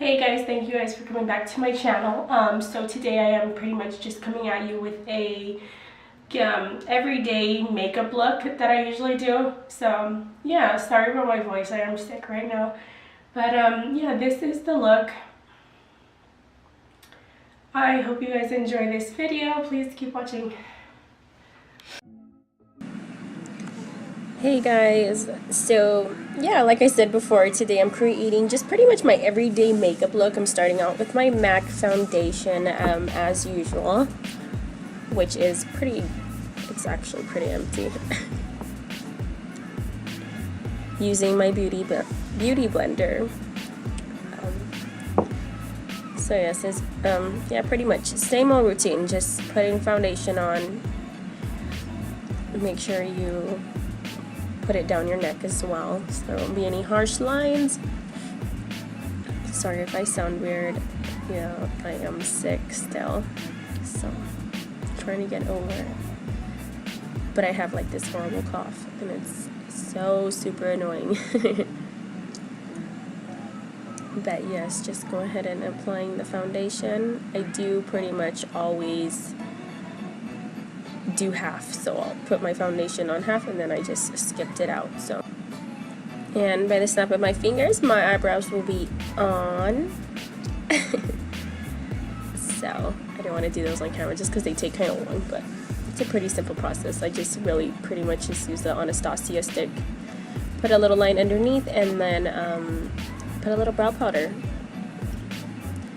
Hey guys, thank you guys for coming back to my channel. So today I am pretty much just coming at you with a everyday makeup look that I usually do. So yeah, sorry about my voice, I am sick right now. But yeah, this is the look. I hope you guys enjoy this video. Please keep watching. Hey guys, so yeah, like I said before, today I'm creating just pretty much my everyday makeup look. I'm starting out with my MAC foundation as usual, which is it's actually pretty empty. Using my beauty blender. So yes, it's yeah, pretty much same old routine, just putting foundation on. Make sure you put it down your neck as well, so there won't be any harsh lines. Sorry if I sound weird. Yeah, I am sick still, so I'm trying to get over it. But I have like this horrible cough, and it's so super annoying. But yes, just go ahead and applying the foundation. I do pretty much always do half, so I'll put my foundation on half and then I just skipped it out. So, and by the snap of my fingers, my eyebrows will be on. So I don't want to do those on camera just because they take kind of long, but it's a pretty simple process. I just really pretty much just use the ANASTASIA stick, put a little line underneath, and then put a little brow powder.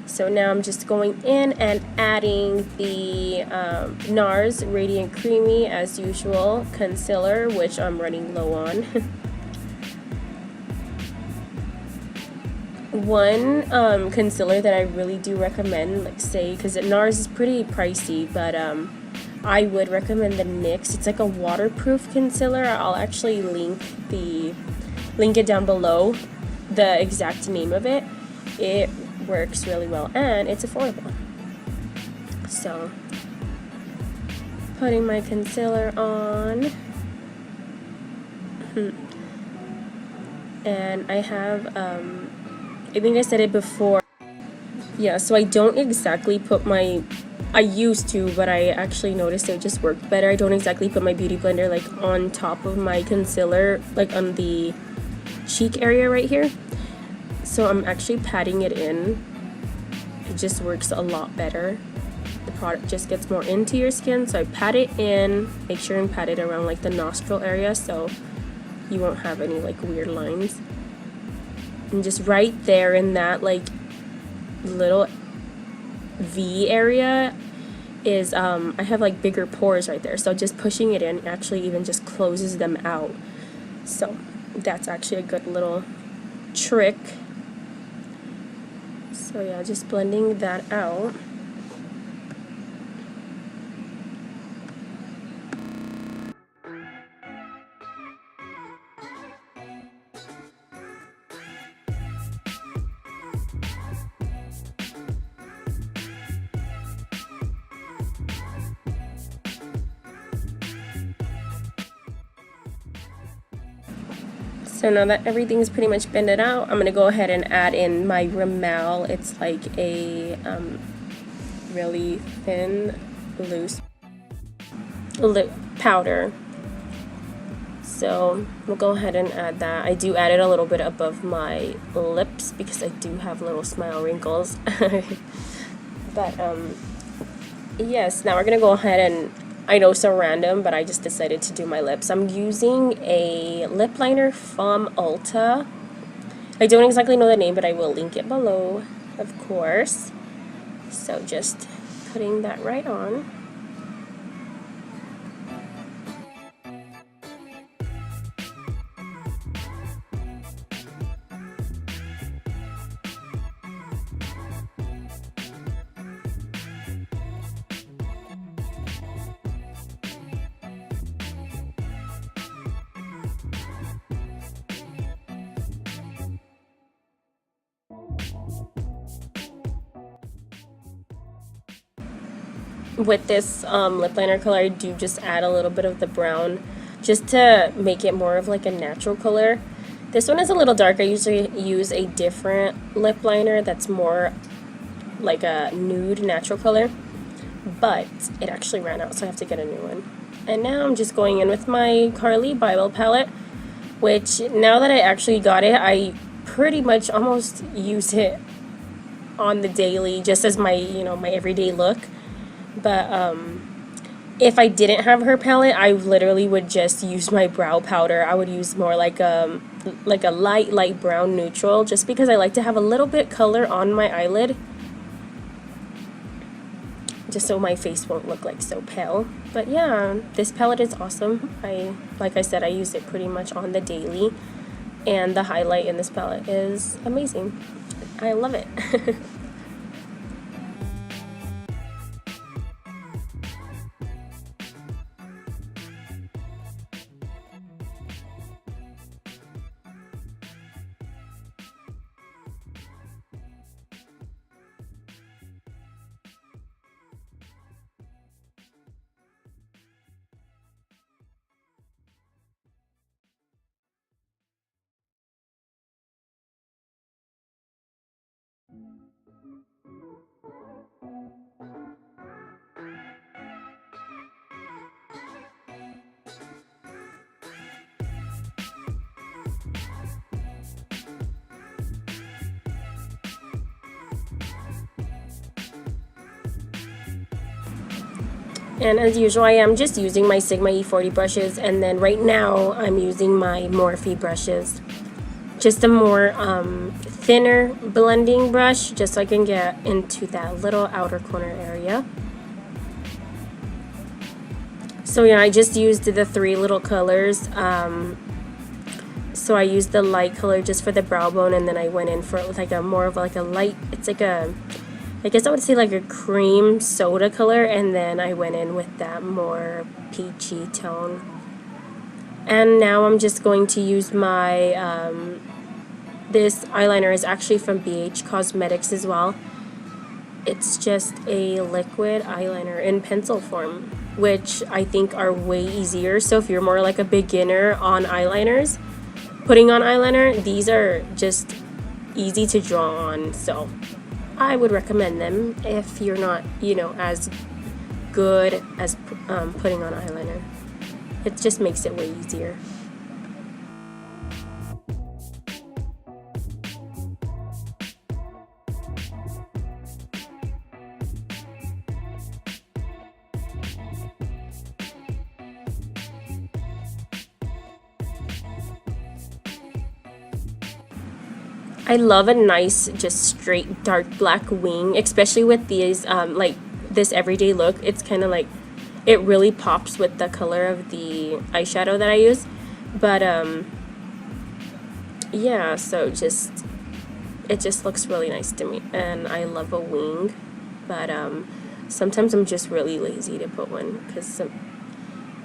So now I'm just going in and adding the NARS Radiant Creamy, as usual, concealer, which I'm running low on. One concealer that I really do recommend, like say, because NARS is pretty pricey, but I would recommend the NYX. It's like a waterproof concealer. I'll actually link it down below, the exact name of it. It works really well and it's affordable. So putting my concealer on, and I have I think I said it before, yeah, so I don't exactly put I used to, but I actually noticed it just worked better. I don't exactly put my beauty blender like on top of my concealer, like on the cheek area right here. So I'm actually patting it in. It just works a lot better. The product just gets more into your skin, so I pat it in. Make sure and pat it around like the nostril area so you won't have any like weird lines. And just right there in that like little V area is I have like bigger pores right there, so just pushing it in actually even just closes them out. So that's actually a good little trick. So yeah, just blending that out. So now that everything's pretty much blended out, I'm going to go ahead and add in my Rimmel. It's like a really thin, loose lip powder. So we'll go ahead and add that. I do add it a little bit above my lips because I do have little smile wrinkles. But yes, now we're going to go ahead and, I know so random, but I just decided to do my lips. I'm using a lip liner from ULTA. I don't exactly know the name, but I will link it below, of course. So just putting that right on. With this lip liner color, I do just add a little bit of the brown just to make it more of like a natural color. This one is a little dark. I usually use a different lip liner that's more like a nude natural color, but it actually ran out, so I have to get a new one. And now I'm just going in with my CARLI BYBEL palette, which now that I actually got it, I pretty much almost use it on the daily just as my, you know, my everyday look. But if I didn't have her palette, I literally would just use my brow powder. I would use more like a light brown neutral, just because I like to have a little bit color on my eyelid, just so my face won't look like so pale. But yeah, this palette is awesome. Like I said, I use it pretty much on the daily, and the highlight in this palette is amazing. I love it. And as usual, I am just using my Sigma E40 brushes, and then right now I'm using my Morphe brushes. Just a more thinner blending brush, just so I can get into that little outer corner area. So yeah, I just used the 3 little colors. So I used the light color just for the brow bone, and then I went in for like a more of like a light, it's like a, I guess I would say like a cream soda color, and then I went in with that more peachy tone. And now I'm just going to use my, this eyeliner is actually from BHCOSMETICS as well. It's just a liquid eyeliner in pencil form, which I think are way easier. So if you're more like a beginner on eyeliners, putting on eyeliner, these are just easy to draw on. So I would recommend them if you're not, you know, as good as putting on eyeliner. It just makes it way easier. I love a nice, just straight dark black wing, especially with these, like this everyday look. It's kind of like, it really pops with the color of the eyeshadow that I use. But yeah, so it just looks really nice to me, and I love a wing. But sometimes I'm just really lazy to put one, because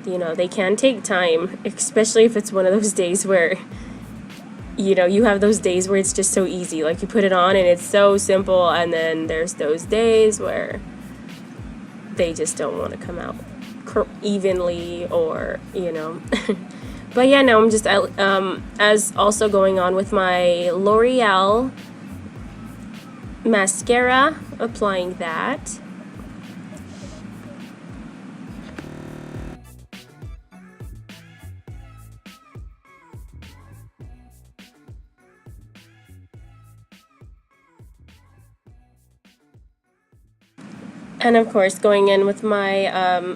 you know, they can take time, especially if it's one of those days where, you know, you have those days where it's just so easy, like you put it on and it's so simple, and then there's those days where they just don't want to come out evenly, or, you know. But yeah, now I'm just as also going on with my L'Oreal mascara, applying that. And of course, going in with my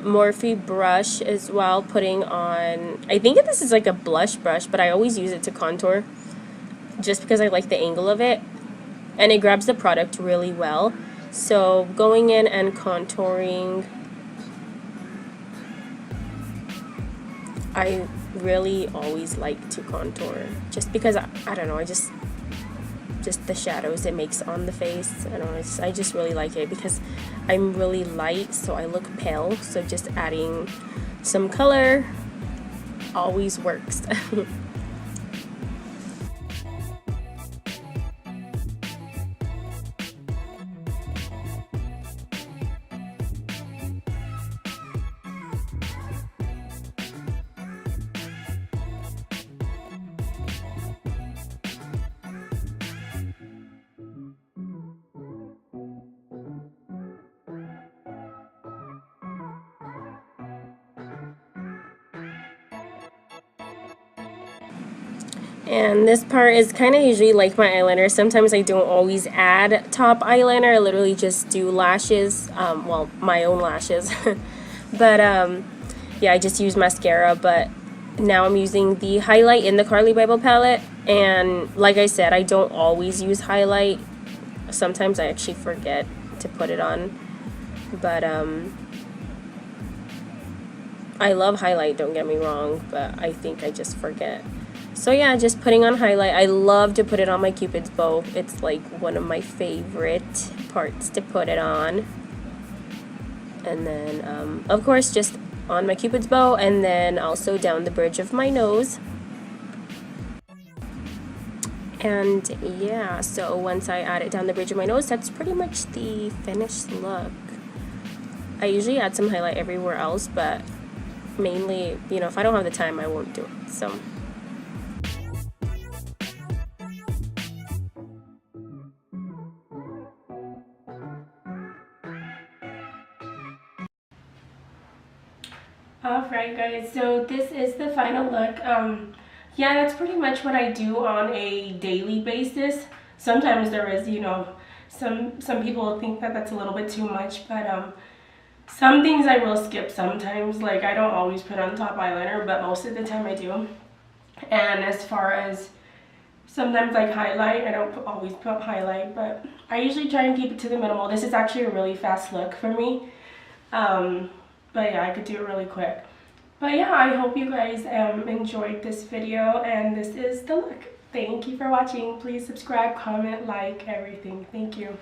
Morphe brush as well, putting on, I think this is like a blush brush, but I always use it to contour, just because I like the angle of it, and it grabs the product really well. So going in and contouring, I really always like to contour, just because I don't know, I just the shadows it makes on the face. I don't know, I just really like it because I'm really light, so I look pale, so just adding some color always works. And this part is kind of usually like my eyeliner. Sometimes I don't always add top eyeliner. I literally just do lashes, well, my own lashes. But yeah, I just use mascara. But now I'm using the highlight in the CARLI BYBEL palette. And like I said, I don't always use highlight. Sometimes I actually forget to put it on. But I love highlight, don't get me wrong, but I think I just forget. So yeah, just putting on highlight. I love to put it on my Cupid's bow. It's like one of my favorite parts to put it on. And then, of course, just on my Cupid's bow, and then also down the bridge of my nose. And yeah, so once I add it down the bridge of my nose, that's pretty much the finished look. I usually add some highlight everywhere else, but mainly, you know, if I don't have the time, I won't do it. So Alright guys, so this is the final look. Yeah, that's pretty much what I do on a daily basis. Sometimes there is, you know, some people think that that's a little bit too much, but some things I will skip sometimes. Like, I don't always put on top eyeliner, but most of the time I do. And as far as sometimes like highlight, I don't always put highlight, but I usually try and keep it to the minimal. This is actually a really fast look for me. But yeah, I could do it really quick. But yeah, I hope you guys enjoyed this video, and this is the look. Thank you for watching. Please subscribe, comment, like, everything. Thank you.